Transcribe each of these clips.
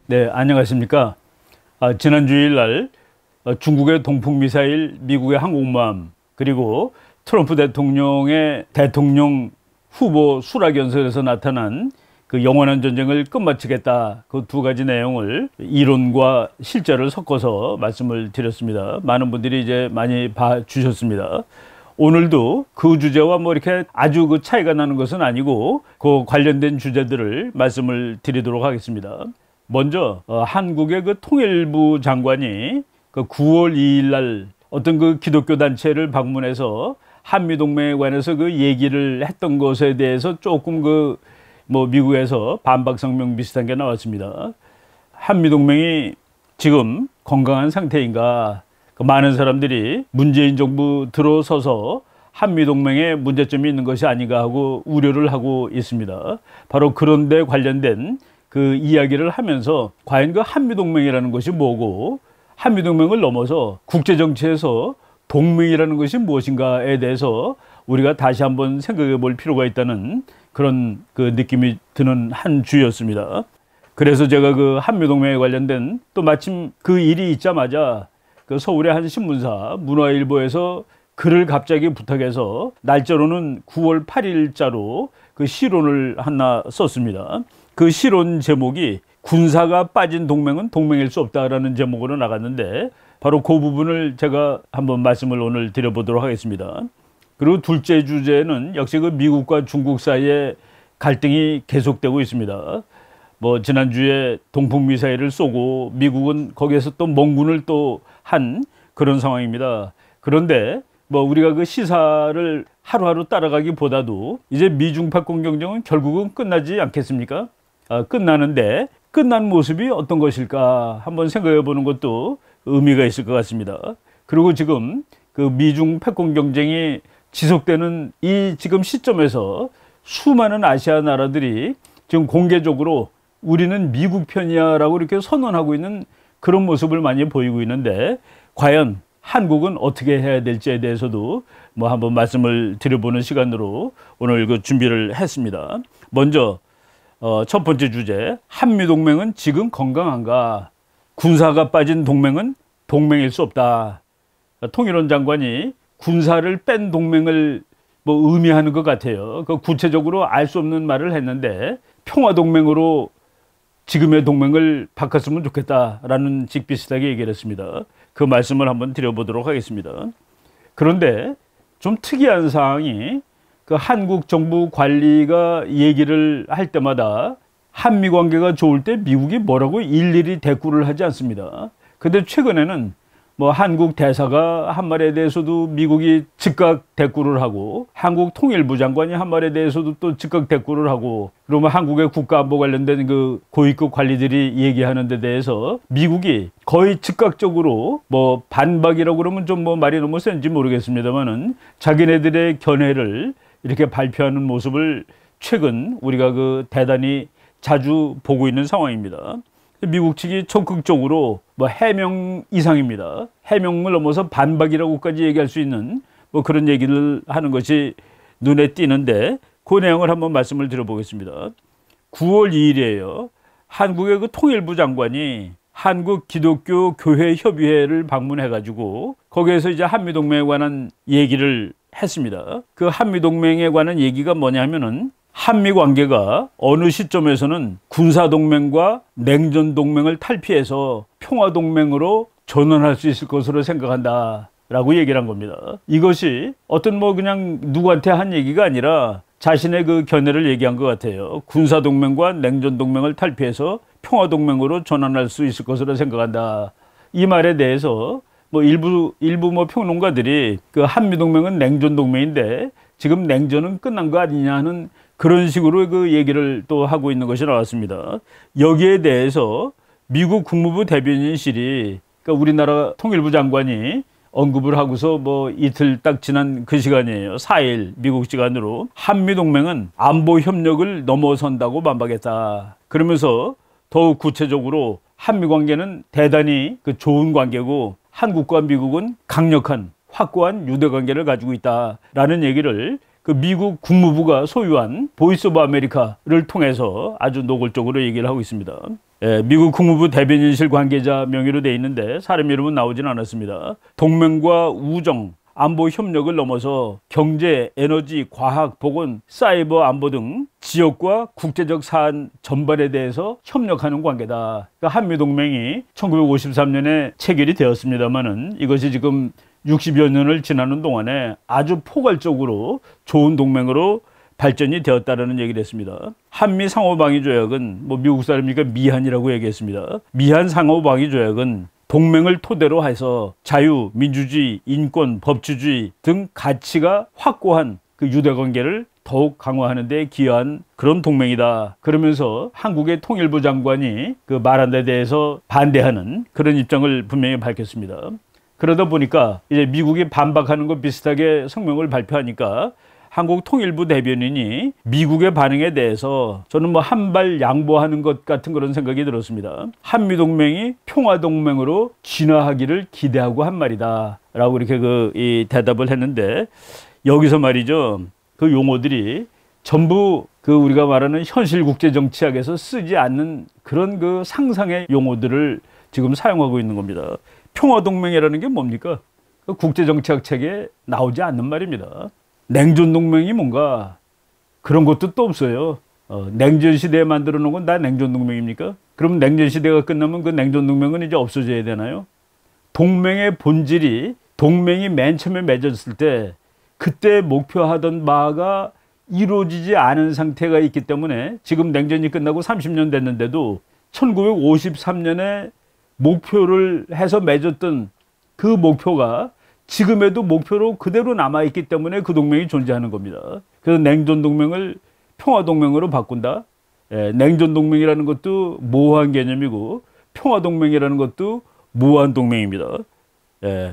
네, 안녕하십니까. 지난 주일 날 중국의 동풍미사일, 미국의 항공모함, 그리고 트럼프 대통령의 대통령 후보 수락연설에서 나타난 그 영원한 전쟁을 끝마치겠다. 그 두 가지 내용을 이론과 실제를 섞어서 말씀을 드렸습니다. 많은 분들이 이제 많이 봐주셨습니다. 오늘도 그 주제와 뭐 이렇게 아주 그 차이가 나는 것은 아니고 그 관련된 주제들을 말씀을 드리도록 하겠습니다. 먼저 한국의 그 통일부 장관이 그 9월 2일 날 어떤 그 기독교 단체를 방문해서 한미동맹에 관해서 그 얘기를 했던 것에 대해서 조금 그 뭐 미국에서 반박 성명 비슷한 게 나왔습니다. 한미동맹이 지금 건강한 상태인가? 그 많은 사람들이 문재인 정부 들어서서 한미동맹에 문제점이 있는 것이 아닌가 하고 우려를 하고 있습니다. 바로 그런 데 관련된 그 이야기를 하면서 과연 그 한미동맹이라는 것이 뭐고 한미동맹을 넘어서 국제정치에서 동맹이라는 것이 무엇인가에 대해서 우리가 다시 한번 생각해 볼 필요가 있다는 그런 그 느낌이 드는 한 주였습니다. 그래서 제가 그 한미동맹에 관련된 또 마침 그 일이 있자마자 그 서울의 한 신문사 문화일보에서 글을 갑자기 부탁해서 날짜로는 9월 8일자로 그 시론을 하나 썼습니다. 그 시론 제목이 군사가 빠진 동맹은 동맹일 수 없다라는 제목으로 나갔는데 바로 그 부분을 제가 한번 말씀을 오늘 드려보도록 하겠습니다. 그리고 둘째 주제는 역시 그 미국과 중국 사이에 갈등이 계속되고 있습니다. 뭐 지난주에 동풍미사일을 쏘고 미국은 거기에서 또 멍군을 또 한 그런 상황입니다. 그런데 뭐 우리가 그 시사를 하루하루 따라가기보다도 이제 미중 패권 경쟁은 결국은 끝나지 않겠습니까? 끝나는데 끝난 모습이 어떤 것일까 한번 생각해 보는 것도 의미가 있을 것 같습니다. 그리고 지금 그 미중 패권 경쟁이 지속되는 이 지금 시점에서 수많은 아시아 나라들이 지금 공개적으로 우리는 미국 편이야 라고 이렇게 선언하고 있는 그런 모습을 많이 보이고 있는데 과연 한국은 어떻게 해야 될지에 대해서도 뭐 한번 말씀을 드려보는 시간으로 오늘 그 준비를 했습니다. 먼저 첫 번째 주제, 한미동맹은 지금 건강한가? 군사가 빠진 동맹은 동맹일 수 없다. 통일원 장관이 군사를 뺀 동맹을 뭐 의미하는 것 같아요. 그 구체적으로 알 수 없는 말을 했는데 평화동맹으로 지금의 동맹을 바꿨으면 좋겠다라는 직비슷하게 얘기를 했습니다. 그 말씀을 한번 드려보도록 하겠습니다. 그런데 좀 특이한 사항이 그 한국 정부 관리가 얘기를 할 때마다 한미 관계가 좋을 때 미국이 뭐라고 일일이 대꾸를 하지 않습니다. 근데 최근에는 뭐 한국 대사가 한 말에 대해서도 미국이 즉각 대꾸를 하고 한국 통일부 장관이 한 말에 대해서도 또 즉각 대꾸를 하고 그러면 한국의 국가안보 관련된 그 고위급 관리들이 얘기하는 데 대해서 미국이 거의 즉각적으로 뭐 반박이라고 그러면 좀 뭐 말이 너무 센지 모르겠습니다만은 자기네들의 견해를 이렇게 발표하는 모습을 최근 우리가 그 대단히 자주 보고 있는 상황입니다. 미국 측이 적극적으로 뭐 해명 이상입니다. 해명을 넘어서 반박이라고까지 얘기할 수 있는 뭐 그런 얘기를 하는 것이 눈에 띄는데 그 내용을 한번 말씀을 드려보겠습니다. 9월 2일이에요. 한국의 그 통일부 장관이 한국 기독교 교회 협의회를 방문해가지고 거기에서 이제 한미동맹에 관한 얘기를 했습니다. 그 한미동맹에 관한 얘기가 뭐냐면은 한미 관계가 어느 시점에서는 군사동맹과 냉전동맹을 탈피해서 평화동맹으로 전환할 수 있을 것으로 생각한다 라고 얘기를 한 겁니다. 이것이 어떤 뭐 그냥 누구한테 한 얘기가 아니라 자신의 그 견해를 얘기한 것 같아요. 군사동맹과 냉전동맹을 탈피해서 평화동맹으로 전환할 수 있을 것으로 생각한다. 이 말에 대해서 뭐 일부 뭐 평론가들이 그 한미동맹은 냉전동맹인데 지금 냉전은 끝난 거 아니냐 하는 그런 식으로 그 얘기를 또 하고 있는 것이 나왔습니다. 여기에 대해서 미국 국무부 대변인실이 그러니까 우리나라 통일부 장관이 언급을 하고서 뭐 이틀 딱 지난 그 시간이에요. 4일 미국 시간으로 한미동맹은 안보 협력을 넘어선다고 반박했다. 그러면서 더욱 구체적으로 한미 관계는 대단히 그 좋은 관계고 한국과 미국은 강력한 확고한 유대 관계를 가지고 있다라는 얘기를 그 미국 국무부가 소유한 보이스 오브 아메리카를 통해서 아주 노골적으로 얘기를 하고 있습니다. 미국 국무부 대변인실 관계자 명의로 돼 있는데 사람 이름은 나오진 않았습니다. 동맹과 우정, 안보 협력을 넘어서 경제, 에너지, 과학, 보건, 사이버 안보 등 지역과 국제적 사안 전반에 대해서 협력하는 관계다. 그러니까 한미동맹이 1953년에 체결이 되었습니다만은 이것이 지금 60여 년을 지나는 동안에 아주 포괄적으로 좋은 동맹으로 발전이 되었다라는 얘기를 했습니다. 한미 상호방위조약은 뭐 미국 사람이니까 미한이라고 얘기했습니다. 미한 상호방위조약은 동맹을 토대로 해서 자유, 민주주의, 인권, 법치주의 등 가치가 확고한 그 유대관계를 더욱 강화하는 데 기여한 그런 동맹이다. 그러면서 한국의 통일부 장관이 그 말한 데 대해서 반대하는 그런 입장을 분명히 밝혔습니다. 그러다 보니까 이제 미국이 반박하는 것 비슷하게 성명을 발표하니까 한국 통일부 대변인이 미국의 반응에 대해서 저는 뭐 한 발 양보하는 것 같은 그런 생각이 들었습니다. 한미동맹이 평화동맹으로 진화하기를 기대하고 한 말이다. 라고 이렇게 이 대답을 했는데 여기서 말이죠. 그 용어들이 전부 그 우리가 말하는 현실 국제정치학에서 쓰지 않는 그런 그 상상의 용어들을 지금 사용하고 있는 겁니다. 평화동맹이라는 게 뭡니까? 그 국제정치학 책에 나오지 않는 말입니다. 냉전동맹이 뭔가 그런 것도 또 없어요. 냉전시대에 만들어 놓은 건 다 냉전동맹입니까? 그럼 냉전시대가 끝나면 그 냉전동맹은 이제 없어져야 되나요? 동맹의 본질이 동맹이 맨 처음에 맺었을 때 그때 목표하던 바가 이루어지지 않은 상태가 있기 때문에 지금 냉전이 끝나고 30년 됐는데도 1953년에 목표를 해서 맺었던 그 목표가 지금에도 목표로 그대로 남아있기 때문에 그 동맹이 존재하는 겁니다. 그래서 냉전동맹을 평화동맹으로 바꾼다. 냉전동맹이라는 것도 모호한 개념이고 평화동맹이라는 것도 모호한 동맹입니다.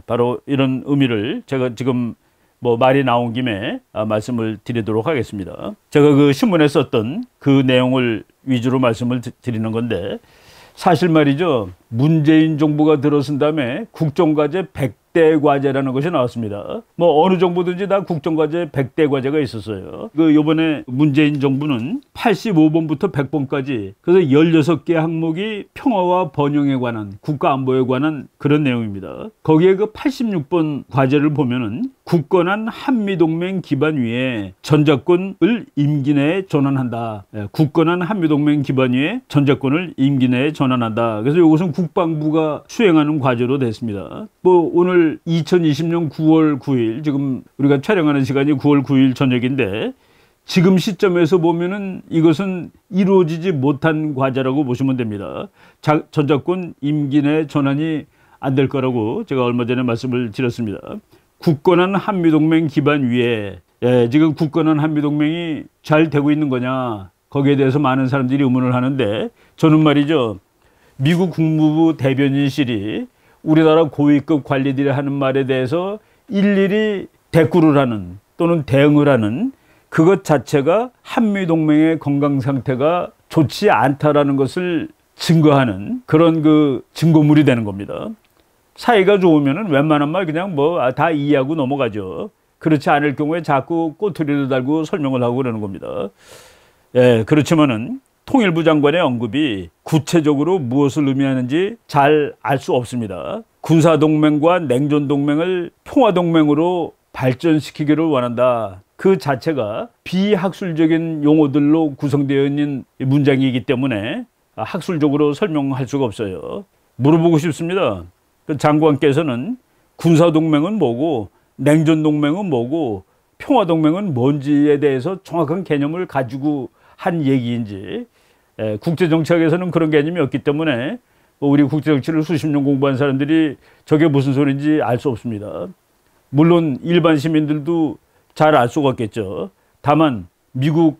바로 이런 의미를 제가 지금 뭐 말이 나온 김에 말씀을 드리도록 하겠습니다. 제가 그 신문에 썼던 그 내용을 위주로 말씀을 드리는 건데 사실 말이죠. 문재인 정부가 들어선 다음에 국정과제 100대 과제라는 것이 나왔습니다. 뭐 어느 정부든지 다 국정과제 100대 과제가 있었어요. 그 요번에 문재인 정부는 85번부터 100번까지 그래서 16개 항목이 평화와 번영에 관한 국가 안보에 관한 그런 내용입니다. 거기에 그 86번 과제를 보면은 굳건한 한미동맹 기반 위에 전작권을 임기 내에 전환한다. 굳건한 한미동맹 기반 위에 전작권을 임기 내에 전환한다. 그래서 이것은 국방부가 수행하는 과제로 됐습니다. 뭐 오늘 2020년 9월 9일 지금 우리가 촬영하는 시간이 9월 9일 저녁인데 지금 시점에서 보면은 이것은 이루어지지 못한 과제라고 보시면 됩니다. 전작권 임기 내 전환이 안 될 거라고 제가 얼마 전에 말씀을 드렸습니다. 굳건한 한미동맹 기반 위에 지금 굳건한 한미동맹이 잘 되고 있는 거냐 거기에 대해서 많은 사람들이 의문을 하는데 저는 말이죠. 미국 국무부 대변인실이 우리나라 고위급 관리들이 하는 말에 대해서 일일이 대꾸를 하는 또는 대응을 하는 그것 자체가 한미동맹의 건강 상태가 좋지 않다라는 것을 증거하는 그런 그 증거물이 되는 겁니다. 사이가 좋으면은 웬만한 말 그냥 뭐 다 이해하고 넘어가죠. 그렇지 않을 경우에 자꾸 꼬투리를 달고 설명을 하고 그러는 겁니다. 그렇지만은 통일부 장관의 언급이 구체적으로 무엇을 의미하는지 잘 알 수 없습니다. 군사동맹과 냉전동맹을 평화동맹으로 발전시키기를 원한다. 그 자체가 비학술적인 용어들로 구성되어 있는 문장이기 때문에 학술적으로 설명할 수가 없어요. 물어보고 싶습니다. 그 장관께서는 군사동맹은 뭐고 냉전동맹은 뭐고 평화동맹은 뭔지에 대해서 정확한 개념을 가지고 한 얘기인지 국제정치학에서는 그런 개념이 없기 때문에 우리 국제정치를 수십 년 공부한 사람들이 저게 무슨 소리인지 알 수 없습니다. 물론 일반 시민들도 잘 알 수가 없겠죠. 다만 미국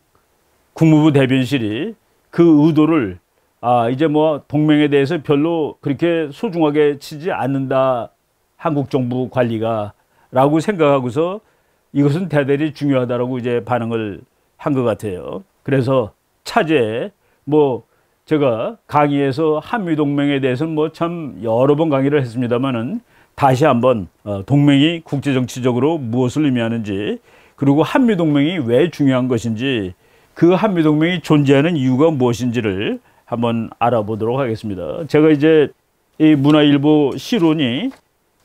국무부 대변실이 그 의도를 이제 뭐 동맹에 대해서 별로 그렇게 소중하게 치지 않는다 한국 정부 관리가 라고 생각하고서 이것은 대단히 중요하다라고 이제 반응을 한 것 같아요. 그래서 차제에 뭐 제가 강의에서 한미동맹에 대해서는 뭐 참 여러 번 강의를 했습니다만은 다시 한번 동맹이 국제정치적으로 무엇을 의미하는지 그리고 한미동맹이 왜 중요한 것인지, 그 한미동맹이 존재하는 이유가 무엇인지를 한번 알아보도록 하겠습니다. 제가 이제 이 문화일보 시론이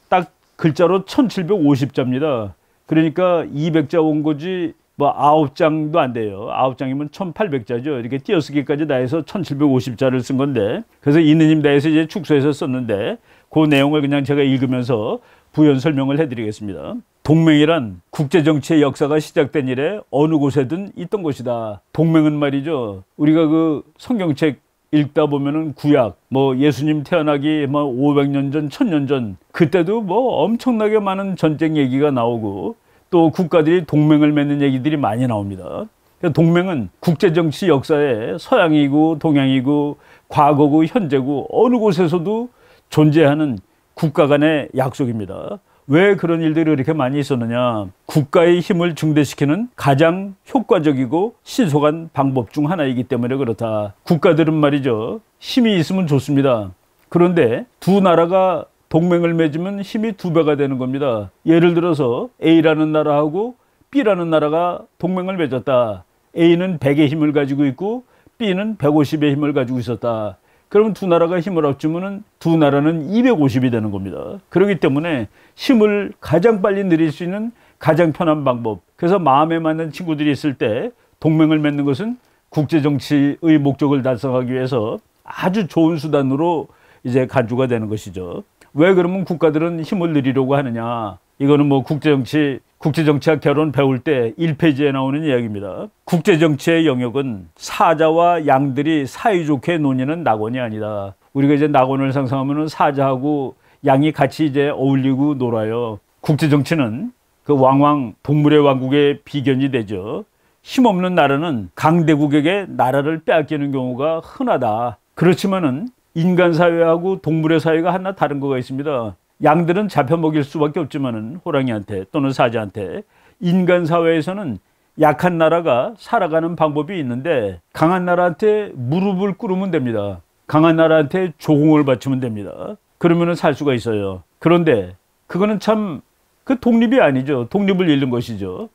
딱 글자로 1750자입니다. 그러니까 200자 원고지 뭐 9장도 안 돼요. 9장이면 1800자죠. 이렇게 띄어쓰기까지 다 해서 1750자를 쓴 건데, 그래서 이느님 다해서 이제 축소해서 썼는데, 그 내용을 그냥 제가 읽으면서 부연 설명을 해드리겠습니다. 동맹이란 국제정치의 역사가 시작된 이래 어느 곳에든 있던 것이다. 동맹은 말이죠, 우리가 그 성경책 읽다 보면은 구약, 뭐 예수님 태어나기 뭐 500년 전, 1000년 전, 그때도 뭐 엄청나게 많은 전쟁 얘기가 나오고, 또 국가들이 동맹을 맺는 얘기들이 많이 나옵니다. 동맹은 국제정치 역사에 서양이고 동양이고 과거고 현재고 어느 곳에서도 존재하는 국가 간의 약속입니다. 왜 그런 일들이 이렇게 많이 있었느냐? 국가의 힘을 증대시키는 가장 효과적이고 신속한 방법 중 하나이기 때문에 그렇다. 국가들은 말이죠, 힘이 있으면 좋습니다. 그런데 두 나라가 동맹을 맺으면 힘이 2배가 되는 겁니다. 예를 들어서 A라는 나라하고 B라는 나라가 동맹을 맺었다. A는 100의 힘을 가지고 있고 B는 150의 힘을 가지고 있었다. 그러면 두 나라가 힘을 합치면 두 나라는 250이 되는 겁니다. 그렇기 때문에 힘을 가장 빨리 늘릴 수 있는 가장 편한 방법. 그래서 마음에 맞는 친구들이 있을 때 동맹을 맺는 것은 국제정치의 목적을 달성하기 위해서 아주 좋은 수단으로 이제 간주가 되는 것이죠. 왜 그러면 국가들은 힘을 늘리려고 하느냐? 이거는 뭐 국제정치학 결혼 배울 때 1페이지에 나오는 이야기입니다. 국제정치의 영역은 사자와 양들이 사이좋게 논의는 낙원이 아니다. 우리가 이제 낙원을 상상하면 사자하고 양이 같이 이제 어울리고 놀아요. 국제정치는 그 왕왕 동물의 왕국의 비견이 되죠. 힘없는 나라는 강대국에게 나라를 빼앗기는 경우가 흔하다. 그렇지만은 인간 사회하고 동물의 사회가 하나 다른 거가 있습니다. 양들은 잡혀 먹일 수밖에 없지만은 호랑이한테 또는 사자한테, 인간 사회에서는 약한 나라가 살아가는 방법이 있는데 강한 나라한테 무릎을 꿇으면 됩니다. 강한 나라한테 조공을 바치면 됩니다. 그러면은 살 수가 있어요. 그런데 그거는 참 그 독립이 아니죠. 독립을 잃는 것이죠.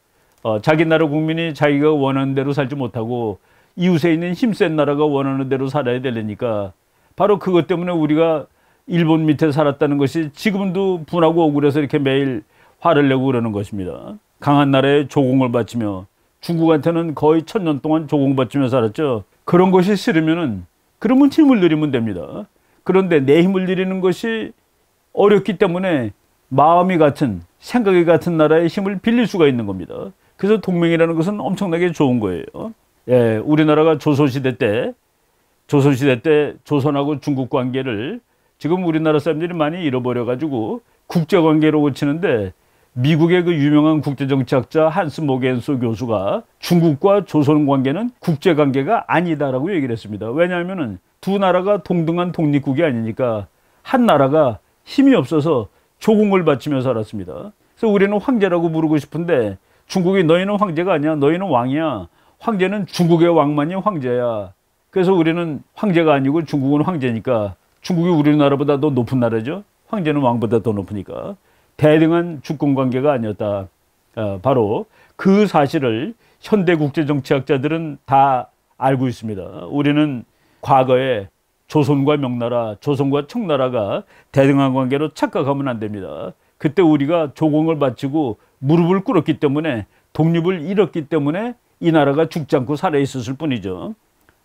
자기 나라 국민이 자기가 원하는 대로 살지 못하고 이웃에 있는 힘센 나라가 원하는 대로 살아야 되려니까, 바로 그것 때문에 우리가 일본 밑에 살았다는 것이 지금도 분하고 억울해서 이렇게 매일 화를 내고 그러는 것입니다. 강한 나라에 조공을 바치며, 중국한테는 거의 1000년 동안 조공받치며 살았죠. 그런 것이 싫으면은 그러면 힘을 들이면 됩니다. 그런데 내 힘을 들이는 것이 어렵기 때문에 마음이 같은, 생각이 같은 나라의 힘을 빌릴 수가 있는 겁니다. 그래서 동맹이라는 것은 엄청나게 좋은 거예요. 예, 우리나라가 조선시대 때 조선하고 중국 관계를 지금 우리나라 사람들이 많이 잃어버려가지고 국제관계로 고치는데, 미국의 그 유명한 국제정치학자 한스 모겐소 교수가 중국과 조선 관계는 국제관계가 아니다라고 얘기를 했습니다. 왜냐하면 두 나라가 동등한 독립국이 아니니까 한 나라가 힘이 없어서 조공을 바치며 살았습니다. 그래서 우리는 황제라고 부르고 싶은데 중국이 너희는 황제가 아니야, 너희는 왕이야. 황제는 중국의 왕만이 황제야. 그래서 우리는 황제가 아니고 중국은 황제니까 중국이 우리나라보다 더 높은 나라죠. 황제는 왕보다 더 높으니까. 대등한 주권관계가 아니었다. 바로 그 사실을 현대 국제정치학자들은 다 알고 있습니다. 우리는 과거에 조선과 명나라, 조선과 청나라가 대등한 관계로 착각하면 안 됩니다. 그때 우리가 조공을 바치고 무릎을 꿇었기 때문에, 독립을 잃었기 때문에 이 나라가 죽지 않고 살아있었을 뿐이죠.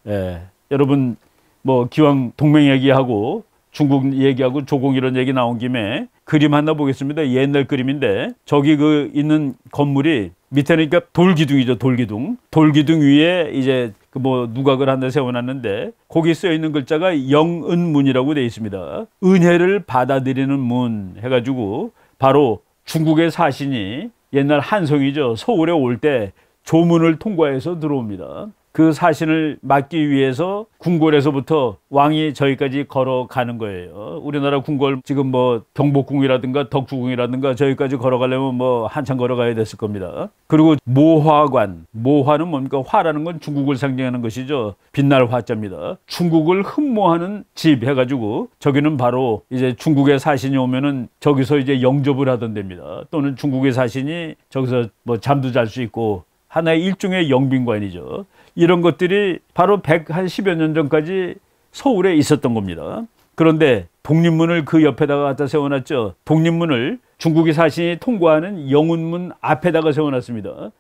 예, 여러분 뭐 기왕 동맹 얘기하고 중국 얘기하고 조공 이런 얘기 나온 김에 그림 하나 보겠습니다. 옛날 그림인데, 저기 그 있는 건물이 밑에는 그러니까 돌기둥이죠. 돌기둥 위에 이제 그 뭐 누각을 하나 세워놨는데, 거기 쓰여 있는 글자가 영은문이라고 되어 있습니다. 은혜를 받아들이는 문 해가지고, 바로 중국의 사신이 옛날 한성이죠. 서울에 올 때 조문을 통과해서 들어옵니다. 그 사신을 막기 위해서 궁궐에서부터 왕이 저기까지 걸어가는 거예요. 우리나라 궁궐 지금 뭐 경복궁이라든가 덕주궁이라든가 저기까지 걸어가려면 뭐 한참 걸어가야 됐을 겁니다. 그리고 모화관, 모화는 뭡니까? 화라는 건 중국을 상징하는 것이죠. 빛날 화자입니다. 중국을 흠모하는 집 해가지고 저기는 바로 이제 중국의 사신이 오면은 저기서 이제 영접을 하던 데입니다. 또는 중국의 사신이 저기서 뭐 잠도 잘 수 있고 하나의 일종의 영빈관이죠. 이런 것들이 바로 110여 년 전까지 서울에 있었던 겁니다. 그런데 독립문을 그 옆에다가 갖다 세워놨죠. 독립문을 중국의 사신이 통과하는 영운문 앞에다가 세워놨습니다.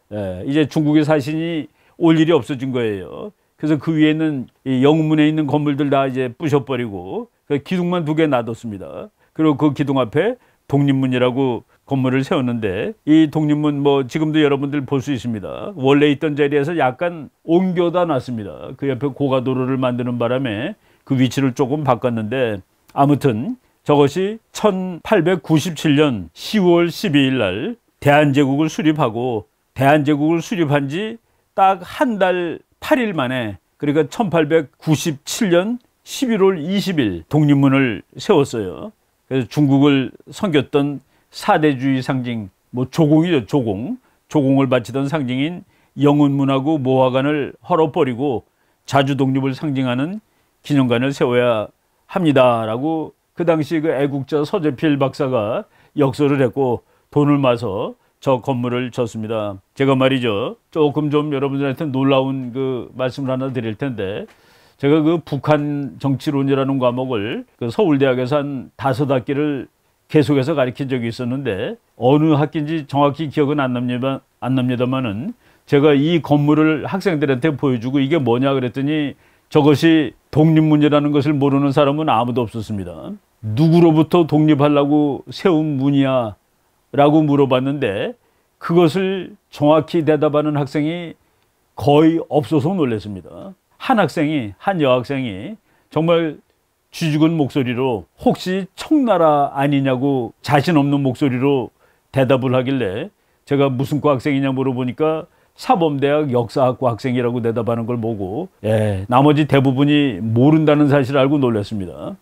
이제 중국의 사신이 올 일이 없어진 거예요. 그래서 그 위에 있는 이 영운문에 있는 건물들 다 이제 부셔버리고 기둥만 2개 놔뒀습니다. 그리고 그 기둥 앞에 독립문이라고 건물을 세웠는데, 이 독립문 뭐 지금도 여러분들 볼 수 있습니다. 원래 있던 자리에서 약간 옮겨다 놨습니다. 그 옆에 고가도로를 만드는 바람에 그 위치를 조금 바꿨는데, 아무튼 저것이 1897년 10월 12일 날 대한제국을 수립하고, 대한제국을 수립한 지 딱 한 달 8일 만에, 그러니까 1897년 11월 20일 독립문을 세웠어요. 그래서 중국을 섬겼던 사대주의 상징, 뭐 조공이죠. 조공을 바치던 상징인 영운문하고 모화관을 헐어버리고 자주 독립을 상징하는 기념관을 세워야 합니다라고 그 당시 그 애국자 서재필 박사가 역설을 했고 돈을 마서 저 건물을 졌습니다. 제가 말이죠, 조금 좀 여러분들한테 놀라운 그 말씀을 하나 드릴 텐데, 제가 그 북한 정치론이라는 과목을 그 서울대학에서 한 5학기를 계속해서 가르친 적이 있었는데, 어느 학기인지 정확히 기억은 안 납니다만은 제가 이 건물을 학생들한테 보여주고 이게 뭐냐 그랬더니 저것이 독립문이라는 것을 모르는 사람은 아무도 없었습니다. 누구로부터 독립하려고 세운 문이야 라고 물어봤는데 그것을 정확히 대답하는 학생이 거의 없어서 놀랐습니다. 한 여학생이 정말 쥐죽은 목소리로 혹시 청나라 아니냐고 자신 없는 목소리로 대답을 하길래 제가 무슨 과 학생이냐 물어보니까 사범대학 역사학과 학생이라고 대답하는 걸 보고 나머지 대부분이 모른다는 사실을 알고 놀랐습니다.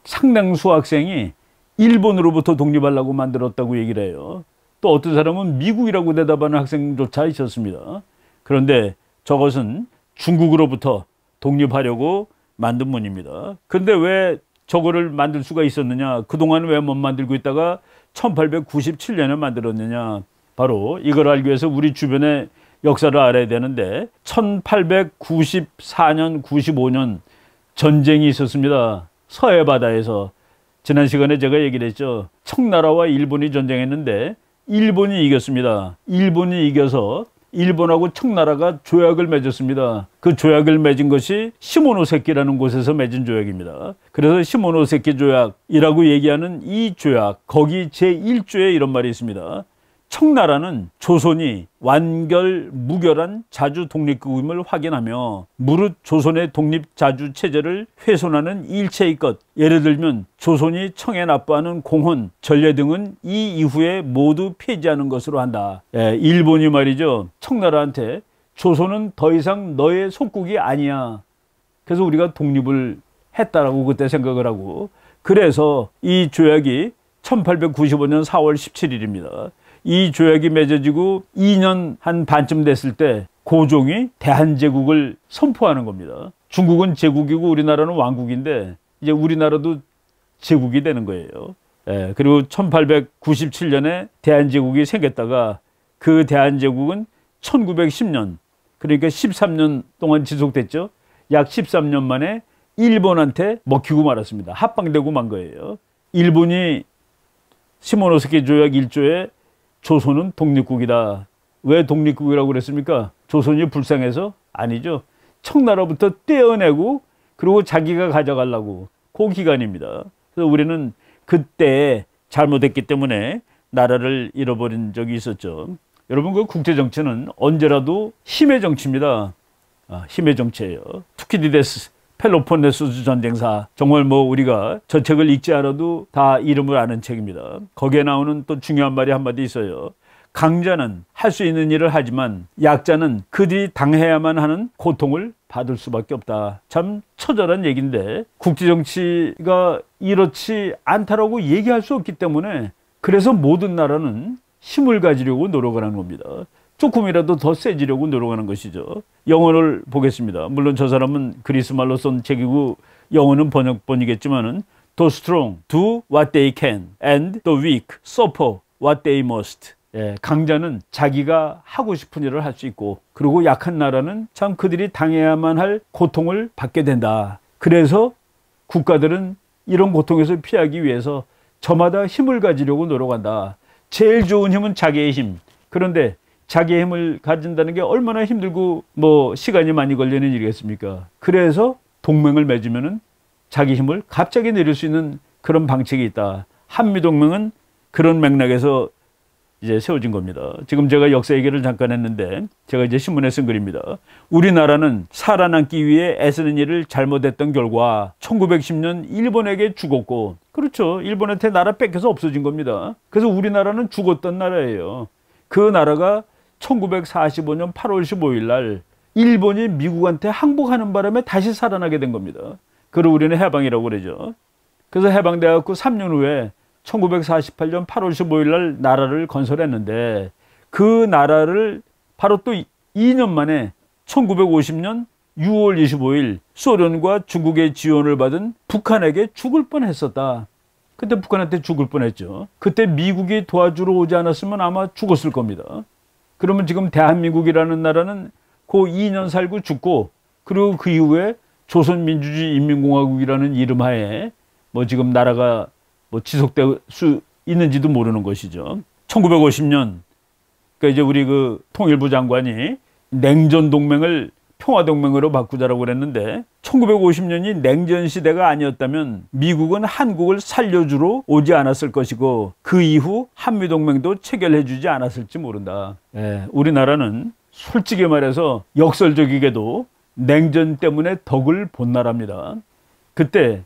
상당수 학생이 일본으로부터 독립하려고 만들었다고 얘기를 해요. 또 어떤 사람은 미국이라고 대답하는 학생조차 있었습니다. 그런데 저것은 중국으로부터 독립하려고 만든 문입니다. 근데 왜 저거를 만들 수가 있었느냐, 그동안 왜 못 만들고 있다가 1897년에 만들었느냐, 바로 이걸 알기 위해서 우리 주변의 역사를 알아야 되는데 1894년 95년 전쟁이 있었습니다. 서해바다에서. 지난 시간에 제가 얘기를 했죠. 청나라와 일본이 전쟁했는데 일본이 이겼습니다. 일본이 이겨서 일본하고 청나라가 조약을 맺었습니다. 그 조약을 맺은 것이 시모노세키라는 곳에서 맺은 조약입니다. 그래서 시모노세키 조약이라고 얘기하는 이 조약, 거기 제1조에 이런 말이 있습니다. 청나라는 조선이 완결 무결한 자주 독립국임을 확인하며 무릇 조선의 독립 자주 체제를 훼손하는 일체의 것, 예를 들면 조선이 청에 납부하는 공헌, 전례 등은 이 이후에 모두 폐지하는 것으로 한다. 일본이 말이죠, 청나라한테 조선은 더 이상 너의 속국이 아니야. 그래서 우리가 독립을 했다라고 그때 생각을 하고, 그래서 이 조약이 1895년 4월 17일입니다. 이 조약이 맺어지고 2년 한 반쯤 됐을 때 고종이 대한제국을 선포하는 겁니다. 중국은 제국이고 우리나라는 왕국인데 이제 우리나라도 제국이 되는 거예요. 그리고 1897년에 대한제국이 생겼다가 그 대한제국은 1910년, 그러니까 13년 동안 지속됐죠. 약 13년 만에 일본한테 먹히고 말았습니다. 합방되고 만 거예요. 일본이 시모노세키 조약 1조에 조선은 독립국이다. 왜 독립국이라고 그랬습니까? 조선이 불쌍해서? 아니죠. 청나라부터 떼어내고 그리고 자기가 가져가려고. 그 기간입니다. 그래서 우리는 그때 잘못했기 때문에 나라를 잃어버린 적이 있었죠. 여러분, 그 국제정치는 언제라도 힘의 정치입니다. 힘의 정치예요. 투키디데스 펠로폰네소스 전쟁사, 정말 뭐 우리가 저 책을 읽지 않아도 다 이름을 아는 책입니다. 거기에 나오는 또 중요한 말이 한마디 있어요. 강자는 할 수 있는 일을 하지만 약자는 그들이 당해야만 하는 고통을 받을 수밖에 없다. 참 처절한 얘기인데 국제정치가 이렇지 않다라고 얘기할 수 없기 때문에 그래서 모든 나라는 힘을 가지려고 노력하는 겁니다. 조금이라도 더 세지려고 노력하는 것이죠. 영어를 보겠습니다. 물론 저 사람은 그리스 말로 쓴 책이고 영어는 번역본이겠지만은 The strong do what they can and the weak suffer what they must. 예, 강자는 자기가 하고 싶은 일을 할 수 있고 그리고 약한 나라는 참 그들이 당해야만 할 고통을 받게 된다. 그래서 국가들은 이런 고통에서 피하기 위해서 저마다 힘을 가지려고 노력한다. 제일 좋은 힘은 자기의 힘. 그런데 자기의 힘을 가진다는 게 얼마나 힘들고 시간이 많이 걸리는 일이겠습니까? 그래서 동맹을 맺으면은 자기 힘을 갑자기 내릴 수 있는 그런 방책이 있다. 한미동맹은 그런 맥락에서 이제 세워진 겁니다. 지금 제가 역사 얘기를 잠깐 했는데 제가 이제 신문에 쓴 글입니다. 우리나라는 살아남기 위해 애쓰는 일을 잘못했던 결과 1910년 일본에게 죽었고, 그렇죠. 일본한테 나라 뺏겨서 없어진 겁니다. 그래서 우리나라는 죽었던 나라예요. 그 나라가 1945년 8월 15일 날 일본이 미국한테 항복하는 바람에 다시 살아나게 된 겁니다. 그걸 우리는 해방이라고 그러죠. 그래서 해방돼갖고 3년 후에 1948년 8월 15일 날 나라를 건설했는데 그 나라를 바로 또 2년 만에 1950년 6월 25일 소련과 중국의 지원을 받은 북한에게 죽을 뻔했었다. 그때 북한한테 죽을 뻔했죠. 그때 미국이 도와주러 오지 않았으면 아마 죽었을 겁니다. 그러면 지금 대한민국이라는 나라는 그 2년 살고 죽고 그리고 그 이후에 조선민주주의 인민공화국이라는 이름 하에 지금 나라가 지속될 수 있는지도 모르는 것이죠. 1950년, 그러니까 이제 우리 그 통일부 장관이 냉전 동맹을 평화 동맹으로 바꾸자라고 그랬는데 1950년이 냉전 시대가 아니었다면 미국은 한국을 살려주러 오지 않았을 것이고 그 이후 한미 동맹도 체결해 주지 않았을지 모른다. 예, 우리나라는 솔직히 말해서 역설적이게도 냉전 때문에 덕을 본 나라입니다. 그때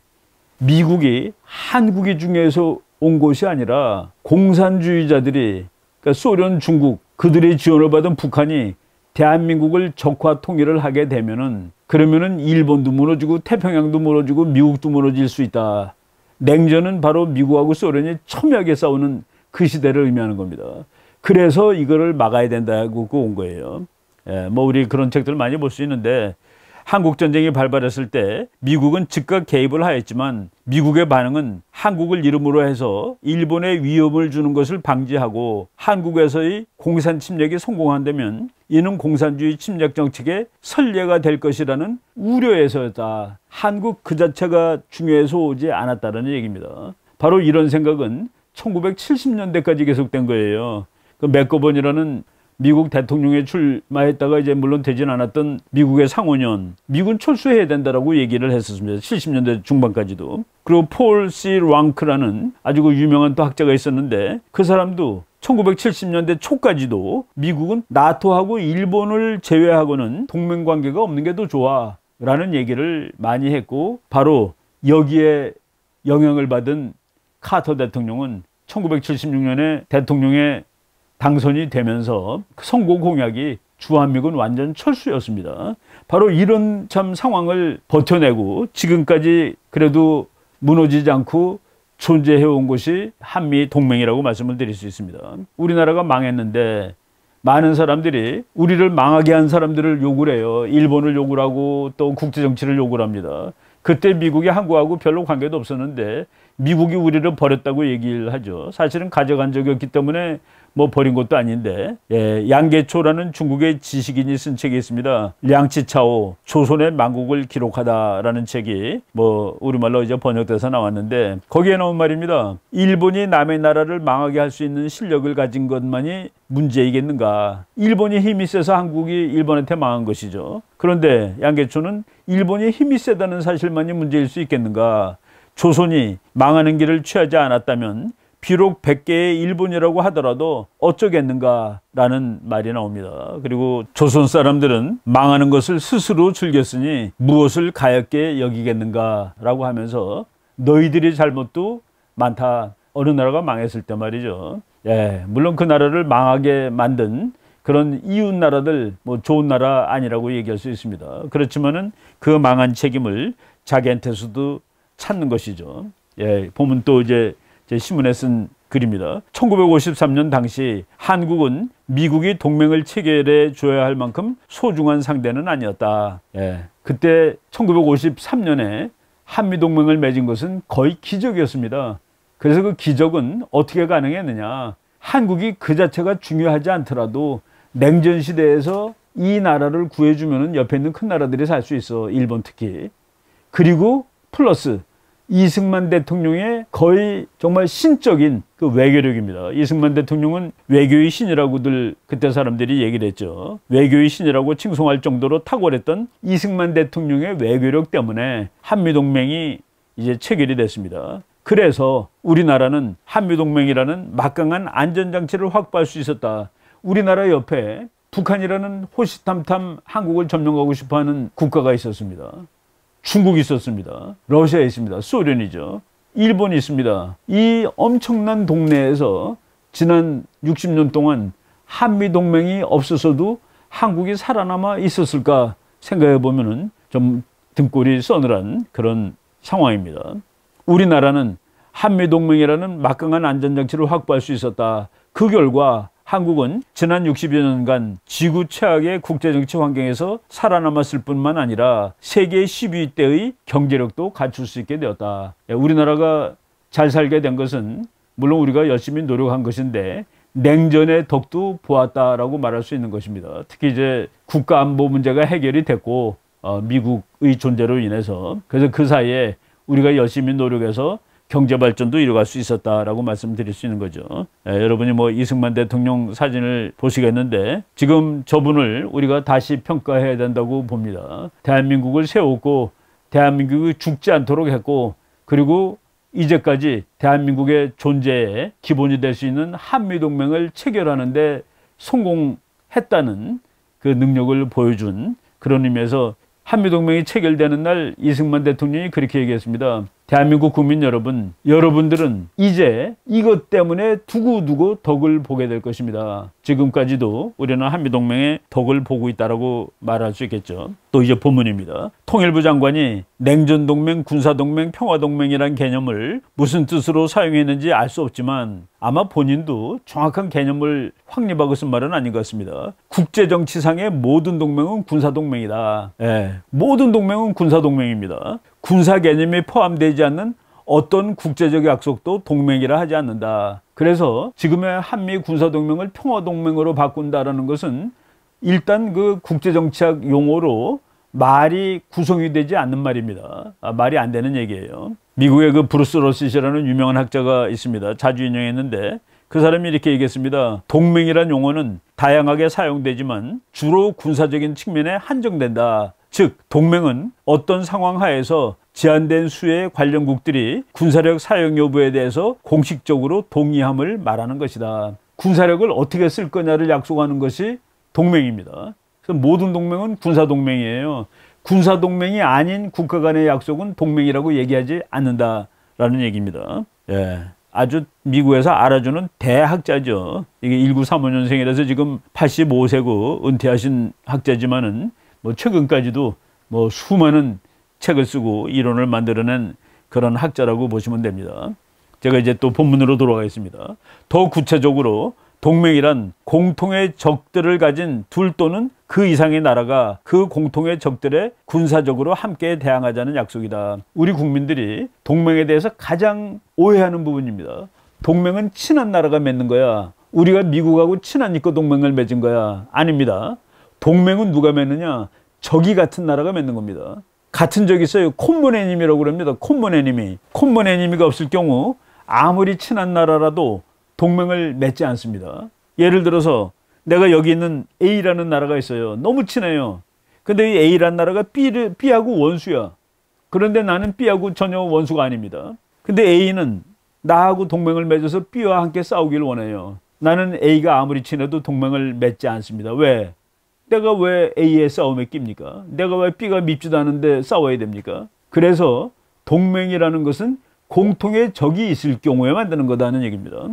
미국이 한국이 중에서 온 것이 아니라 공산주의자들이, 그러니까 소련, 중국, 그들의 지원을 받은 북한이 대한민국을 적화 통일을 하게 되면은 그러면은 일본도 무너지고 태평양도 무너지고 미국도 무너질 수 있다. 냉전은 바로 미국하고 소련이 첨예하게 싸우는 그 시대를 의미하는 겁니다. 그래서 이거를 막아야 된다고 온 거예요. 예, 우리 그런 책들 많이 볼 수 있는데 한국전쟁이 발발했을 때 미국은 즉각 개입을 하였지만 미국의 반응은 한국을 이름으로 해서 일본에 위협을 주는 것을 방지하고 한국에서의 공산 침략이 성공한다면 이는 공산주의 침략 정책의 선례가 될 것이라는 우려에서였다. 한국 그 자체가 중요해서 오지 않았다는 얘기입니다. 바로 이런 생각은 1970년대까지 계속된 거예요. 그 맥거번이라는 미국 대통령에 출마했다가 이제 물론 되진 않았던 미국의 상원의원, 미군 철수해야 된다라고 얘기를 했었습니다. 70년대 중반까지도. 그리고 폴 C. 랑크라는 아주 유명한 또 학자가 있었는데 그 사람도 1970년대 초까지도 미국은 나토하고 일본을 제외하고는 동맹 관계가 없는 게 더 좋아 라는 얘기를 많이 했고, 바로 여기에 영향을 받은 카터 대통령은 1976년에 대통령의 당선이 되면서 선거 공약이 주한미군 완전 철수였습니다. 바로 이런 참 상황을 버텨내고 지금까지 그래도 무너지지 않고 존재해온 것이 한미 동맹이라고 말씀을 드릴 수 있습니다. 우리나라가 망했는데 많은 사람들이 우리를 망하게 한 사람들을 욕을 해요. 일본을 욕을 하고 또 국제정치를 욕을 합니다. 그때 미국이 한국하고 별로 관계도 없었는데 미국이 우리를 버렸다고 얘기를 하죠. 사실은 가져간 적이 없기 때문에 버린 것도 아닌데, 예, 양계초라는 중국의 지식인이 쓴 책이 있습니다. 량치차오, 조선의 망국을 기록하다라는 책이 우리말로 이제 번역돼서 나왔는데 거기에 나온 말입니다. 일본이 남의 나라를 망하게 할 수 있는 실력을 가진 것만이 문제이겠는가. 일본이 힘이 세서 한국이 일본한테 망한 것이죠. 그런데 양계초는 일본이 힘이 세다는 사실만이 문제일 수 있겠는가. 조선이 망하는 길을 취하지 않았다면 비록 100개의 일본이라고 하더라도 어쩌겠는가라는 말이 나옵니다. 그리고 조선 사람들은 망하는 것을 스스로 즐겼으니 무엇을 가엾게 여기겠는가라고 하면서 너희들의 잘못도 많다. 어느 나라가 망했을 때 말이죠. 예, 물론 그 나라를 망하게 만든 그런 이웃 나라들 뭐 좋은 나라 아니라고 얘기할 수 있습니다. 그렇지만은 그 망한 책임을 자기한테서도 찾는 것이죠. 예, 보면 또 이제 제 신문에 쓴 글입니다. 1953년 당시 한국은 미국이 동맹을 체결해 줘야 할 만큼 소중한 상대는 아니었다. 예, 그때 1953년에 한미동맹을 맺은 것은 거의 기적이었습니다. 그래서 그 기적은 어떻게 가능했느냐. 한국이 그 자체가 중요하지 않더라도 냉전 시대에서 이 나라를 구해주면 옆에 있는 큰 나라들이 살 수 있어. 일본 특히. 그리고 플러스 이승만 대통령의 거의 정말 신적인 그 외교력입니다. 이승만 대통령은 외교의 신이라고들 그때 사람들이 얘기를 했죠. 외교의 신이라고 칭송할 정도로 탁월했던 이승만 대통령의 외교력 때문에 한미동맹이 이제 체결이 됐습니다. 그래서 우리나라는 한미동맹이라는 막강한 안전장치를 확보할 수 있었다. 우리나라 옆에 북한이라는 호시탐탐 한국을 점령하고 싶어하는 국가가 있었습니다. 중국이 있었습니다. 러시아 있습니다. 소련이죠. 일본이 있습니다. 이 엄청난 동네에서 지난 60년 동안 한미동맹이 없었어도 한국이 살아남아 있었을까 생각해 보면은 좀 등골이 서늘한 그런 상황입니다. 우리나라는 한미동맹이라는 막강한 안전장치를 확보할 수 있었다. 그 결과 한국은 지난 60여 년간 지구 최악의 국제정치 환경에서 살아남았을 뿐만 아니라 세계 10위 때의 경제력도 갖출 수 있게 되었다. 우리나라가 잘 살게 된 것은 물론 우리가 열심히 노력한 것인데 냉전의 덕도 보았다라고 말할 수 있는 것입니다. 특히 이제 국가안보 문제가 해결이 됐고 미국의 존재로 인해서 그래서 그 사이에 우리가 열심히 노력해서 경제 발전도 이뤄갈 수 있었다라고 말씀드릴 수 있는 거죠. 여러분이 뭐 이승만 대통령 사진을 보시겠는데 지금 저분을 우리가 다시 평가해야 된다고 봅니다. 대한민국을 세웠고 대한민국이 죽지 않도록 했고 그리고 이제까지 대한민국의 존재의 기본이 될 수 있는 한미동맹을 체결하는 데 성공했다는 그 능력을 보여준 그런 의미에서 한미동맹이 체결되는 날 이승만 대통령이 그렇게 얘기했습니다. 대한민국 국민 여러분, 여러분들은 이제 이것 때문에 두고두고 덕을 보게 될 것입니다. 지금까지도 우리는 한미동맹의 덕을 보고 있다고 말할 수 있겠죠. 또 이제 본문입니다. 통일부 장관이 냉전동맹, 군사동맹, 평화동맹이란 개념을 무슨 뜻으로 사용했는지 알 수 없지만 아마 본인도 정확한 개념을 확립하고 쓴 말은 아닌 것 같습니다. 국제정치상의 모든 동맹은 군사동맹이다. 모든 동맹은 군사동맹입니다. 군사 개념이 포함되지 않는 어떤 국제적 약속도 동맹이라 하지 않는다. 그래서 지금의 한미 군사동맹을 평화동맹으로 바꾼다라는 것은 일단 그 국제정치학 용어로 말이 구성이 되지 않는 말입니다. 말이 안 되는 얘기예요. 미국의 그 브루스 러시라는 유명한 학자가 있습니다. 자주 인용했는데 그 사람이 이렇게 얘기했습니다. 동맹이란 용어는 다양하게 사용되지만 주로 군사적인 측면에 한정된다. 즉 동맹은 어떤 상황 하에서 제한된 수의 관련국들이 군사력 사용 여부에 대해서 공식적으로 동의함을 말하는 것이다. 군사력을 어떻게 쓸 거냐를 약속하는 것이 동맹입니다. 그래서 모든 동맹은 군사동맹이에요. 군사동맹이 아닌 국가 간의 약속은 동맹이라고 얘기하지 않는다라는 얘기입니다. 아주 미국에서 알아주는 대학자죠. 이게 1935년생이라서 지금 85세고 은퇴하신 학자지만은 뭐 최근까지도 뭐 수많은 책을 쓰고 이론을 만들어낸 그런 학자라고 보시면 됩니다. 제가 이제 또 본문으로 돌아가겠습니다. 더 구체적으로 동맹이란 공통의 적들을 가진 둘 또는 그 이상의 나라가 그 공통의 적들에 군사적으로 함께 대항하자는 약속이다. 우리 국민들이 동맹에 대해서 가장 오해하는 부분입니다. 동맹은 친한 나라가 맺는 거야. 우리가 미국하고 친하니까 동맹을 맺은 거야. 아닙니다. 동맹은 누가 맺느냐? 적이 같은 나라가 맺는 겁니다. 같은 적이 있어요. 콤몬 애니미라고 그럽니다. 콤몬 애니미. 콤몬 애니미가 없을 경우 아무리 친한 나라라도 동맹을 맺지 않습니다. 예를 들어서 내가 여기 있는 A라는 나라가 있어요. 너무 친해요. 근데 이 A라는 나라가 B하고 원수야. 그런데 나는 B하고 전혀 원수가 아닙니다. 근데 A는 나하고 동맹을 맺어서 B와 함께 싸우길 원해요. 나는 A가 아무리 친해도 동맹을 맺지 않습니다. 왜? 내가 왜 A의 싸움에 낍니까? 내가 왜 B가 밉지도 않은데 싸워야 됩니까? 그래서 동맹이라는 것은 공통의 적이 있을 경우에 만드는 거다는 얘기입니다.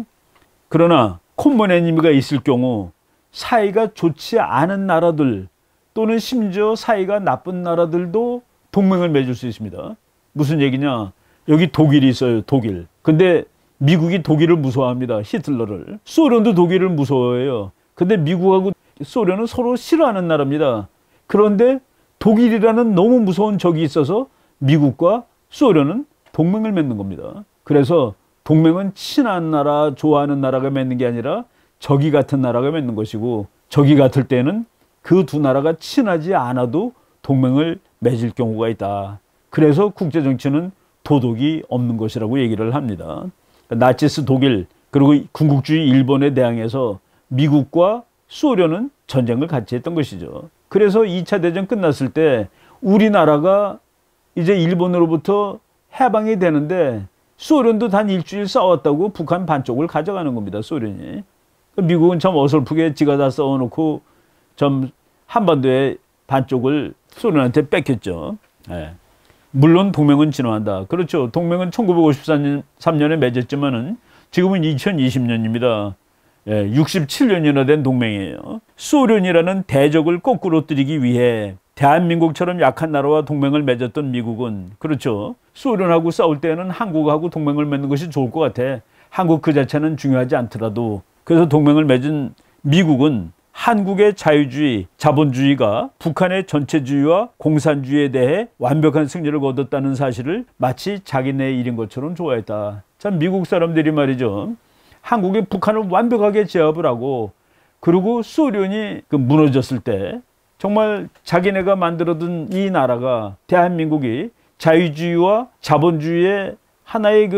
그러나 콤먼 에니미가 있을 경우 사이가 좋지 않은 나라들 또는 심지어 사이가 나쁜 나라들도 동맹을 맺을 수 있습니다. 무슨 얘기냐? 여기 독일이 있어요. 독일. 근데 미국이 독일을 무서워합니다. 히틀러를. 소련도 독일을 무서워해요. 근데 미국하고 소련은 서로 싫어하는 나라입니다. 그런데 독일이라는 너무 무서운 적이 있어서 미국과 소련은 동맹을 맺는 겁니다. 그래서 동맹은 친한 나라, 좋아하는 나라가 맺는 게 아니라 적이 같은 나라가 맺는 것이고, 적이 같을 때는 그 두 나라가 친하지 않아도 동맹을 맺을 경우가 있다. 그래서 국제정치는 도덕이 없는 것이라고 얘기를 합니다. 나치스 독일 그리고 군국주의 일본에 대항해서 미국과 소련은 전쟁을 같이 했던 것이죠. 그래서 2차 대전 끝났을 때 우리나라가 이제 일본으로부터 해방이 되는데 소련도 단 일주일 싸웠다고 북한 반쪽을 가져가는 겁니다. 소련이. 미국은 참 어설프게 지가 다 싸워놓고 좀 한반도의 반쪽을 소련한테 뺏겼죠. 네. 물론 동맹은 진화한다. 그렇죠. 동맹은 1953년에 맺었지만은 지금은 2020년입니다. 예, 67년이나 된 동맹이에요. 소련이라는 대적을 거꾸로 뜨리기 위해 대한민국처럼 약한 나라와 동맹을 맺었던 미국은, 그렇죠, 소련하고 싸울 때는 한국하고 동맹을 맺는 것이 좋을 것 같아. 한국 그 자체는 중요하지 않더라도. 그래서 동맹을 맺은 미국은 한국의 자유주의, 자본주의가 북한의 전체주의와 공산주의에 대해 완벽한 승리를 거뒀다는 사실을 마치 자기네 일인 것처럼 좋아했다. 참 미국 사람들이 말이죠, 한국이 북한을 완벽하게 제압을 하고, 그리고 소련이 무너졌을 때 정말 자기네가 만들어둔 이 나라가, 대한민국이 자유주의와 자본주의의 하나의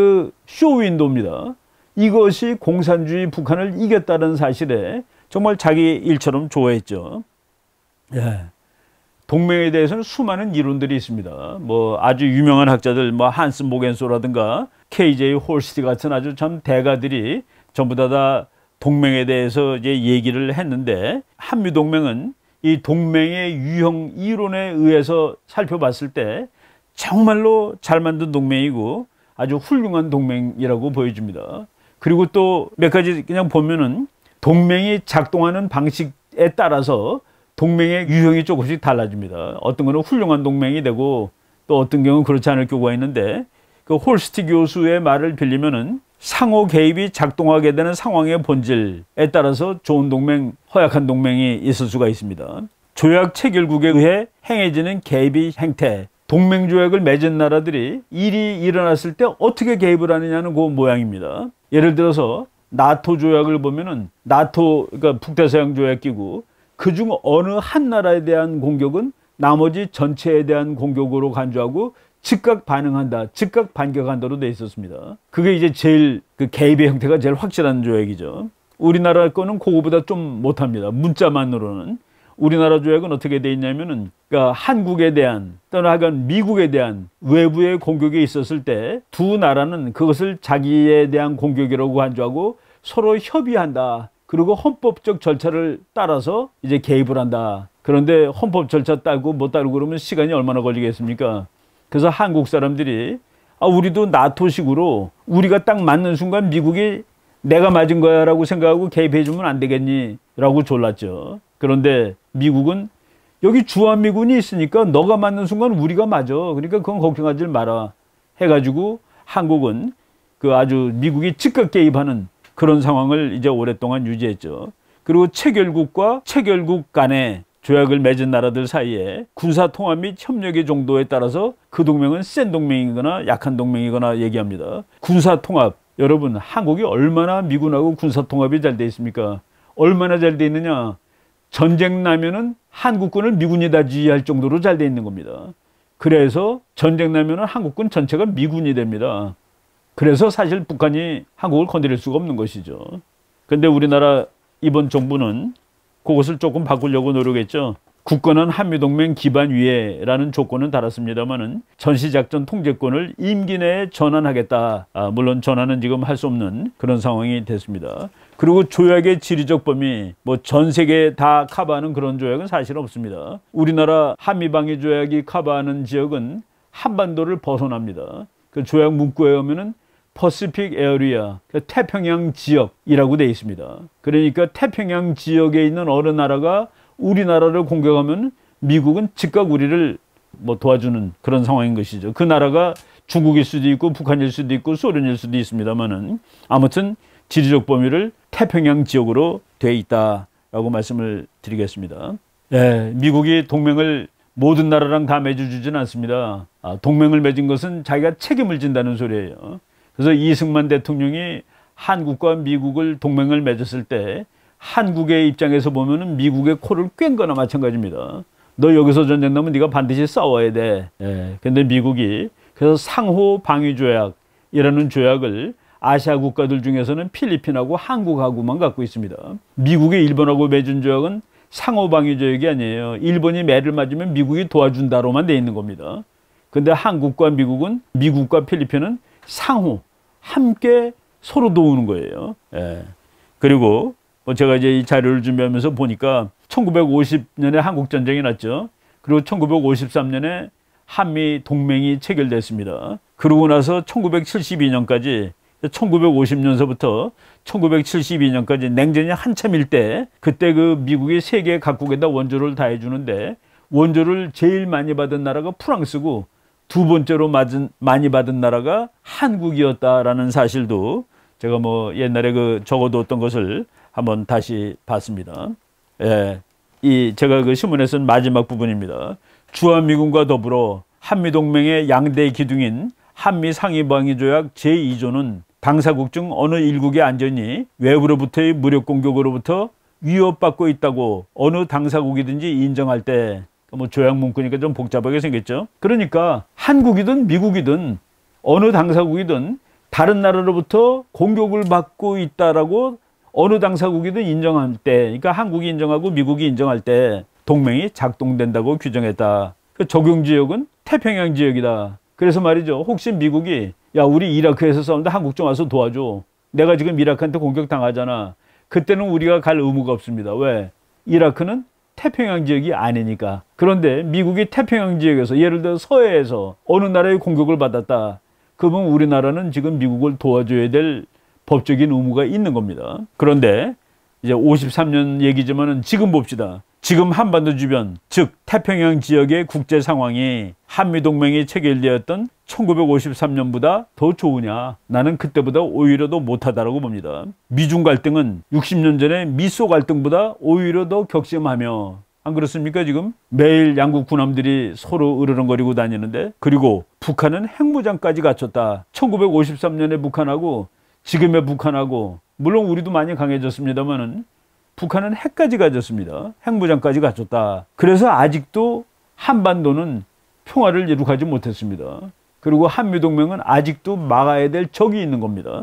쇼윈도입니다. 이것이 공산주의 북한을 이겼다는 사실에 정말 자기 일처럼 좋아했죠. 예. 동맹에 대해서는 수많은 이론들이 있습니다. 아주 유명한 학자들, 한스 모겐소라든가 KJ 홀스티 같은 아주 참 대가들이 전부 다 동맹에 대해서 이제 얘기를 했는데, 한미동맹은 이 동맹의 유형 이론에 의해서 살펴봤을 때 정말로 잘 만든 동맹이고 아주 훌륭한 동맹이라고 보여집니다. 그리고 또 몇 가지 그냥 보면은 동맹이 작동하는 방식에 따라서 동맹의 유형이 조금씩 달라집니다. 어떤 거는 훌륭한 동맹이 되고 또 어떤 경우는 그렇지 않을 경우가 있는데, 그 홀스티 교수의 말을 빌리면은 상호 개입이 작동하게 되는 상황의 본질에 따라서 좋은 동맹, 허약한 동맹이 있을 수가 있습니다. 조약 체결국에 의해 행해지는 개입의 행태, 동맹 조약을 맺은 나라들이 일이 일어났을 때 어떻게 개입을 하느냐는 그 모양입니다. 예를 들어서 나토 조약을 보면은 나토, 그러니까 북대서양 조약기구, 그중 어느 한 나라에 대한 공격은 나머지 전체에 대한 공격으로 간주하고 즉각 반응한다, 즉각 반격한다로 돼 있었습니다. 그게 이제 제일 개입의 형태가 제일 확실한 조약이죠. 우리나라 거는 그거보다 좀 못합니다. 문자만으로는. 우리나라 조약은 어떻게 돼 있냐면은, 그러니까 한국에 대한 또는 하여간 미국에 대한 외부의 공격이 있었을 때 두 나라는 그것을 자기에 대한 공격이라고 간주하고 서로 협의한다. 그리고 헌법적 절차를 따라서 이제 개입을 한다. 그런데 헌법 절차 따고 못 따르고 그러면 시간이 얼마나 걸리겠습니까? 그래서 한국 사람들이 우리도 나토식으로 우리가 딱 맞는 순간 미국이 내가 맞은 거야 라고 생각하고 개입해 주면 안 되겠니? 라고 졸랐죠. 그런데 미국은 여기 주한미군이 있으니까 너가 맞는 순간 우리가 맞아. 그러니까 그건 걱정하지 마라. 해가지고 한국은 아주 미국이 즉각 개입하는 그런 상황을 이제 오랫동안 유지했죠. 그리고 체결국과 체결국 간에 조약을 맺은 나라들 사이에 군사 통합 및 협력의 정도에 따라서 그 동맹은 센 동맹이거나 약한 동맹이거나 얘기합니다. 군사 통합, 여러분 한국이 얼마나 미군하고 군사 통합이 잘 돼 있습니까? 얼마나 잘 돼 있느냐? 전쟁 나면은 한국군을 미군이 다 지휘할 정도로 잘 돼 있는 겁니다. 그래서 전쟁 나면은 한국군 전체가 미군이 됩니다. 그래서 사실 북한이 한국을 건드릴 수가 없는 것이죠. 근데 우리나라 이번 정부는 그것을 조금 바꾸려고 노력했죠. 굳건한 한미동맹 기반 위에라는 조건은 달았습니다만은 전시작전 통제권을 임기 내에 전환하겠다. 물론 전환은 지금 할 수 없는 그런 상황이 됐습니다. 그리고 조약의 지리적 범위, 전 세계 다 커버하는 그런 조약은 사실 없습니다. 우리나라 한미방위 조약이 커버하는 지역은 한반도를 벗어납니다. 그 조약 문구에 오면은 Pacific Area, 태평양 지역이라고 되어 있습니다. 그러니까 태평양 지역에 있는 어느 나라가 우리나라를 공격하면 미국은 즉각 우리를 뭐 도와주는 그런 상황인 것이죠. 그 나라가 중국일 수도 있고 북한일 수도 있고 소련일 수도 있습니다만은 아무튼 지리적 범위를 태평양 지역으로 돼 있다라고 말씀을 드리겠습니다. 예, 미국이 동맹을 모든 나라랑 다 맺어주지는 않습니다. 동맹을 맺은 것은 자기가 책임을 진다는 소리예요. 그래서 이승만 대통령이 한국과 미국을 동맹을 맺었을 때 한국의 입장에서 보면은 미국의 코를 꽹 거나 마찬가지입니다. 너 여기서 전쟁 나면 네가 반드시 싸워야 돼. 예, 근데 미국이 그래서 상호 방위 조약이라는 조약을 아시아 국가들 중에서는 필리핀하고 한국하고만 갖고 있습니다. 미국이 일본하고 맺은 조약은 상호 방위 조약이 아니에요. 일본이 매를 맞으면 미국이 도와준다로만 돼 있는 겁니다. 근데 한국과 미국은, 미국과 필리핀은 상호 함께 서로 도우는 거예요. 예. 그리고 뭐 제가 이제 이 자료를 준비하면서 보니까 1950년에 한국 전쟁이 났죠. 그리고 1953년에 한미 동맹이 체결됐습니다. 그러고 나서 1972년까지 1950년서부터 1972년까지 냉전이 한참일 때 그때 그 미국이 세계 각국에다 원조를 다 해주는데 원조를 제일 많이 받은 나라가 프랑스고 두 번째로 많이 받은 나라가 한국이었다라는 사실도 제가 뭐 옛날에 그 적어뒀던 것을 한번 다시 봤습니다. 예, 제가 그 신문에 쓴 마지막 부분입니다. 주한미군과 더불어 한미동맹의 양대 기둥인 한미상위방위조약 제2조는 당사국 중 어느 일국의 안전이 외부로부터의 무력 공격으로부터 위협받고 있다고 어느 당사국이든지 인정할 때, 뭐 조약 문구니까 좀 복잡하게 생겼죠. 그러니까 한국이든 미국이든 어느 당사국이든 다른 나라로부터 공격을 받고 있다라고 어느 당사국이든 인정할 때, 그러니까 한국이 인정하고 미국이 인정할 때 동맹이 작동된다고 규정했다. 그 적용 지역은 태평양 지역이다. 그래서 말이죠. 혹시 미국이 야, 우리 이라크에서 싸우는데 한국 좀 와서 도와줘. 내가 지금 이라크한테 공격당하잖아. 그때는 우리가 갈 의무가 없습니다. 왜? 이라크는 태평양 지역이 아니니까. 그런데 미국이 태평양 지역에서 예를 들어 서해에서 어느 나라의 공격을 받았다. 그러면 우리나라는 지금 미국을 도와줘야 될 법적인 의무가 있는 겁니다. 그런데 이제 53년 얘기지만은 지금 봅시다. 지금 한반도 주변, 즉 태평양 지역의 국제 상황이 한미동맹이 체결되었던 1953년보다 더 좋으냐? 나는 그때보다 오히려 더 못하다라고 봅니다. 미중 갈등은 60년 전에 미소 갈등보다 오히려 더 격심하며, 안 그렇습니까? 지금 매일 양국 군함들이 서로 으르렁거리고 다니는데, 그리고 북한은 핵무장까지 갖췄다. 1953년에 북한하고 지금의 북한하고, 물론 우리도 많이 강해졌습니다만은 북한은 핵까지 가졌습니다. 핵무장까지 갖췄다. 그래서 아직도 한반도는 평화를 이룩하지 못했습니다. 그리고 한미동맹은 아직도 막아야 될 적이 있는 겁니다.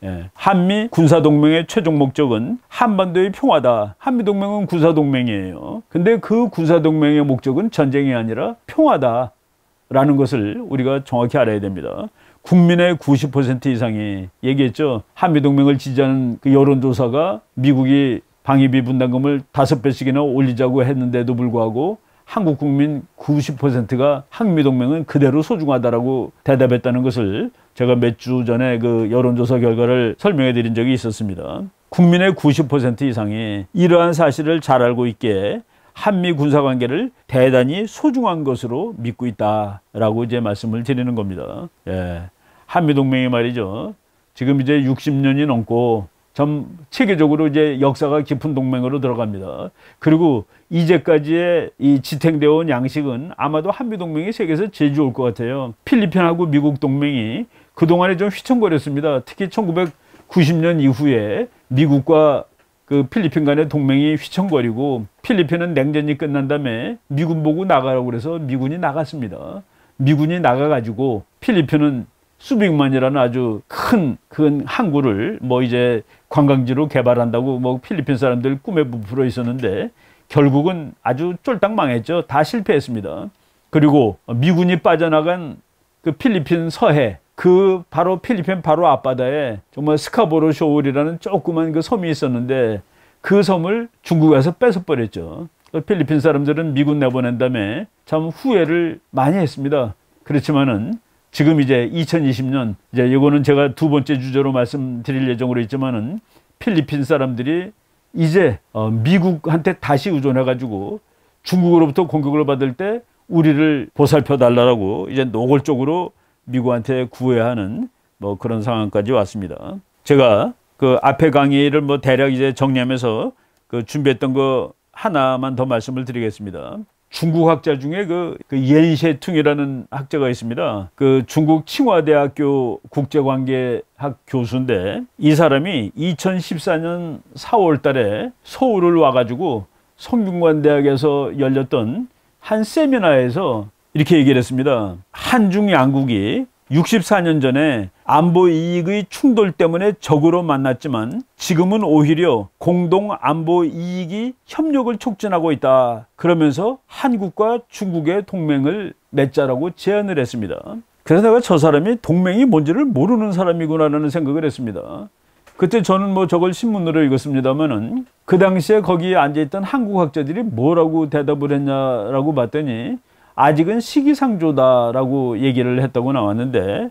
예. 한미 군사동맹의 최종 목적은 한반도의 평화다. 한미동맹은 군사동맹이에요. 근데 그 군사동맹의 목적은 전쟁이 아니라 평화다라는 것을 우리가 정확히 알아야 됩니다. 국민의 90% 이상이 얘기했죠. 한미동맹을 지지하는 그 여론조사가 미국이 방위비 분담금을 5배씩이나 올리자고 했는데도 불구하고 한국 국민 90%가 한미동맹은 그대로 소중하다라고 대답했다는 것을 제가 몇 주 전에 그 여론조사 결과를 설명해 드린 적이 있었습니다. 국민의 90% 이상이 이러한 사실을 잘 알고 있기에 한미 군사관계를 대단히 소중한 것으로 믿고 있다라고 이제 말씀을 드리는 겁니다. 예. 한미동맹이 말이죠. 지금 이제 60년이 넘고 참 체계적으로 이제 역사가 깊은 동맹으로 들어갑니다. 그리고 이제까지의 이 지탱되어 온 양식은 아마도 한미동맹이 세계에서 제일 좋을 것 같아요. 필리핀하고 미국 동맹이 그동안에 좀 휘청거렸습니다. 특히 1990년 이후에 미국과 그 필리핀 간의 동맹이 휘청거리고 필리핀은 냉전이 끝난 다음에 미군 보고 나가라고 그래서 미군이 나갔습니다. 미군이 나가가지고 필리핀은 수빅만이라는 아주 큰 항구를 뭐 이제 관광지로 개발한다고 뭐 필리핀 사람들 꿈에 부풀어 있었는데 결국은 아주 쫄딱 망했죠. 다 실패했습니다. 그리고 미군이 빠져나간 그 필리핀 서해, 그 바로 필리핀 바로 앞바다에 정말 스카보로 쇼울이라는 조그만 그 섬이 있었는데 그 섬을 중국에서 뺏어버렸죠. 필리핀 사람들은 미군 내보낸 다음에 참 후회를 많이 했습니다. 그렇지만은 지금 이제 2020년, 이제 이거는 제가 두 번째 주제로 말씀드릴 예정으로 있지만은 필리핀 사람들이 이제 미국한테 다시 의존해가지고 중국으로부터 공격을 받을 때 우리를 보살펴 달라고 이제 노골적으로 미국한테 구해야 하는 뭐 그런 상황까지 왔습니다. 제가 그 앞에 강의를 뭐 대략 이제 정리하면서 그 준비했던 거 하나만 더 말씀을 드리겠습니다. 중국 학자 중에 그 옌셰퉁이라는 학자가 있습니다. 그 중국 칭화대학교 국제관계학 교수인데 이 사람이 2014년 4월 달에 서울을 와가지고 성균관대학에서 열렸던 한 세미나에서 이렇게 얘기를 했습니다. 한중 양국이 64년 전에 안보 이익의 충돌 때문에 적으로 만났지만 지금은 오히려 공동 안보 이익이 협력을 촉진하고 있다. 그러면서 한국과 중국의 동맹을 맺자라고 제안을 했습니다. 그래서 내가 저 사람이 동맹이 뭔지를 모르는 사람이구나라는 생각을 했습니다. 그때 저는 뭐 저걸 신문으로 읽었습니다만은 그 당시에 거기에 앉아있던 한국 학자들이 뭐라고 대답을 했냐라고 봤더니 아직은 시기상조다라고 얘기를 했다고 나왔는데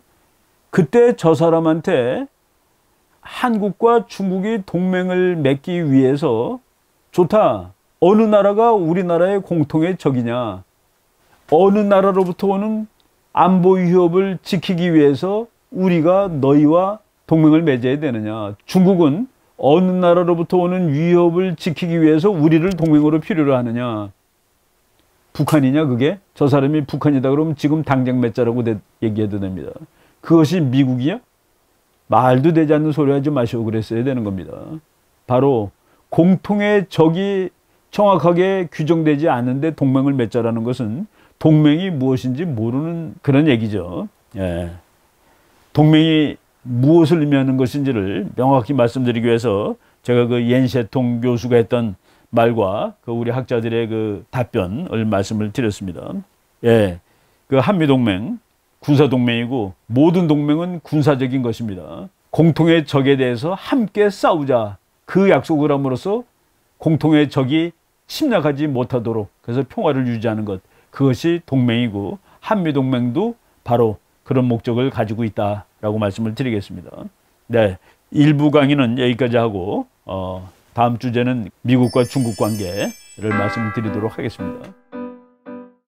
그때 저 사람한테 한국과 중국이 동맹을 맺기 위해서 좋다. 어느 나라가 우리나라의 공통의 적이냐. 어느 나라로부터 오는 안보 위협을 지키기 위해서 우리가 너희와 동맹을 맺어야 되느냐. 중국은 어느 나라로부터 오는 위협을 지키기 위해서 우리를 동맹으로 필요로 하느냐. 북한이냐 그게? 저 사람이 북한이다 그러면 지금 당장 맺자라고 얘기해도 됩니다. 그것이 미국이야? 말도 되지 않는 소리 하지 마시고 그랬어야 되는 겁니다. 바로 공통의 적이 정확하게 규정되지 않는데 동맹을 맺자라는 것은 동맹이 무엇인지 모르는 그런 얘기죠. 예. 동맹이 무엇을 의미하는 것인지를 명확히 말씀드리기 위해서 제가 그 옌셰통 교수가 했던 말과 그 우리 학자들의 그 답변을 말씀을 드렸습니다. 예, 그 한미동맹 군사동맹이고 모든 동맹은 군사적인 것입니다. 공통의 적에 대해서 함께 싸우자 그 약속을 함으로써 공통의 적이 침략하지 못하도록 그래서 평화를 유지하는 것 그것이 동맹이고 한미동맹도 바로 그런 목적을 가지고 있다라고 말씀을 드리겠습니다. 네, 일부 강의는 여기까지 하고 다음 주제는 미국과 중국 관계를 말씀드리도록 하겠습니다.